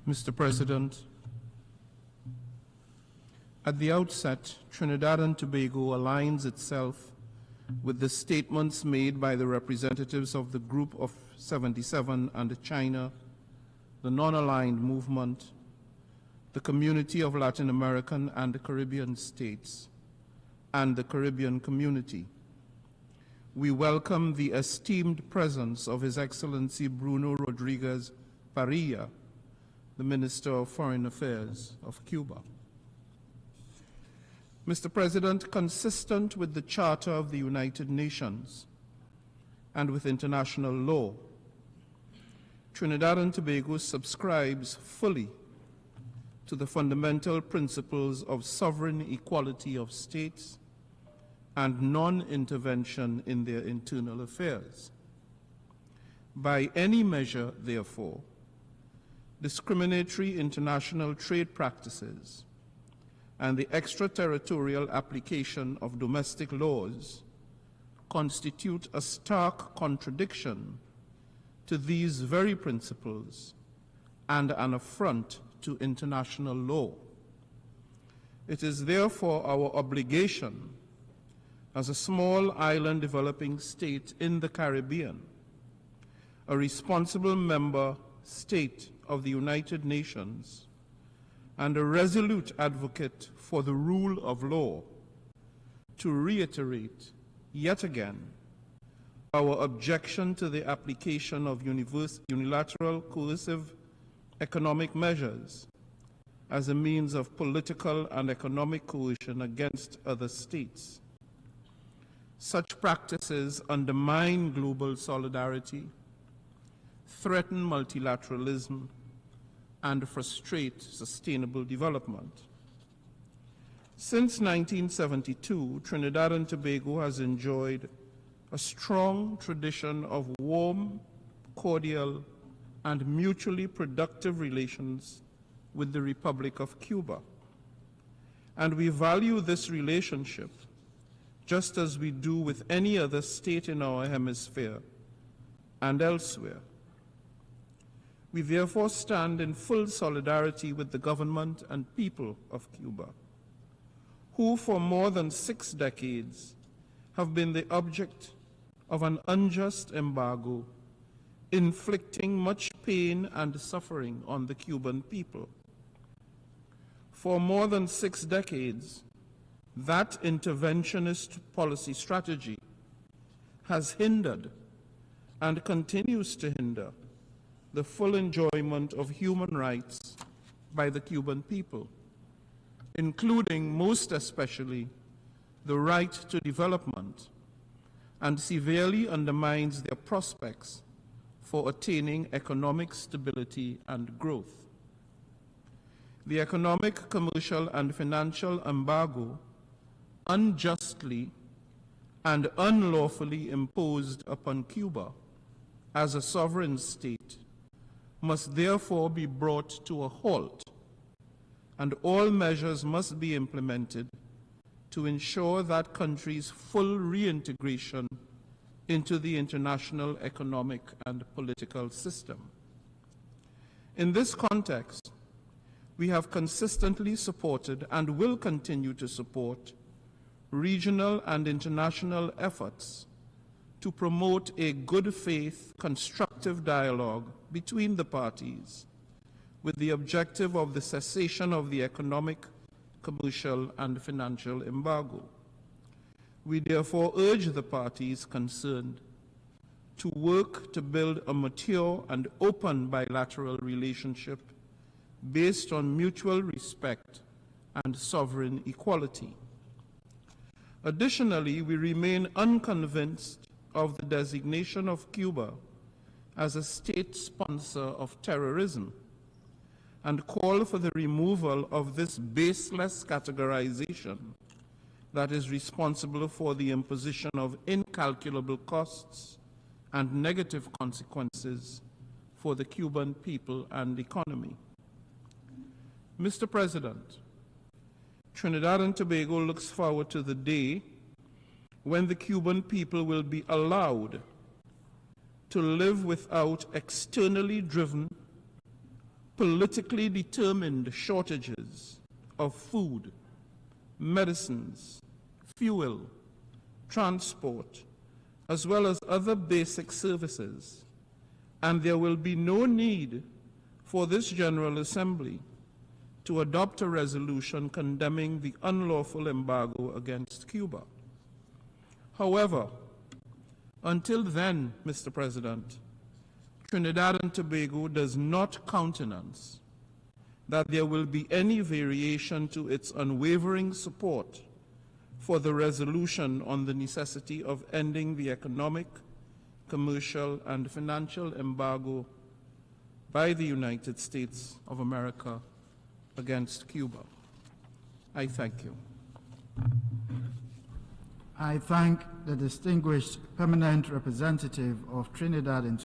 Mr. President, at the outset, Trinidad and Tobago aligns itself with the statements made by the representatives of the Group of 77 and China, the Non-Aligned Movement, the Community of Latin American and Caribbean States, and the Caribbean Community. We welcome the esteemed presence of His Excellency Bruno Rodriguez Parilla, the Minister of Foreign Affairs of Cuba. Mr. President, consistent with the Charter of the United Nations and with international law, Trinidad and Tobago subscribes fully to the fundamental principles of sovereign equality of states and non-intervention in their internal affairs. By any measure, therefore, discriminatory international trade practices and the extraterritorial application of domestic laws constitute a stark contradiction to these very principles and an affront to international law. It is therefore our obligation as a small island developing state in the Caribbean, a responsible member state of the United Nations, and a resolute advocate for the rule of law, to reiterate yet again our objection to the application of unilateral coercive economic measures as a means of political and economic coercion against other states. Such practices undermine global solidarity, threaten multilateralism, and frustrate sustainable development. Since 1972, Trinidad and Tobago has enjoyed a strong tradition of warm, cordial, and mutually productive relations with the Republic of Cuba. And we value this relationship just as we do with any other state in our hemisphere and elsewhere. We therefore stand in full solidarity with the government and people of Cuba, who for more than 6 decades have been the object of an unjust embargo, inflicting much pain and suffering on the Cuban people. For more than 6 decades, that interventionist policy strategy has hindered and continues to hinder the full enjoyment of human rights by the Cuban people, including most especially the right to development, and severely undermines their prospects for attaining economic stability and growth. The economic, commercial, and financial embargo unjustly and unlawfully imposed upon Cuba as a sovereign state must therefore be brought to a halt, and all measures must be implemented to ensure that country's full reintegration into the international economic and political system. In this context, we have consistently supported and will continue to support regional and international efforts to promote a good faith, constructive dialogue between the parties with the objective of the cessation of the economic, commercial, and financial embargo. We therefore urge the parties concerned to work to build a mature and open bilateral relationship based on mutual respect and sovereign equality. Additionally, we remain unconvinced of the designation of Cuba as a state sponsor of terrorism and call for the removal of this baseless categorization that is responsible for the imposition of incalculable costs and negative consequences for the Cuban people and economy. Mr. President, Trinidad and Tobago looks forward to the day when the Cuban people will be allowed to live without externally driven politically determined shortages of food, medicines, fuel, transport, as well as other basic services, and there will be no need for this General Assembly to adopt a resolution condemning the unlawful embargo against Cuba. However, until then, Mr. President, Trinidad and Tobago does not countenance that there will be any variation to its unwavering support for the resolution on the necessity of ending the economic, commercial, and financial embargo by the United States of America against Cuba. I thank you. I thank the distinguished permanent representative of Trinidad and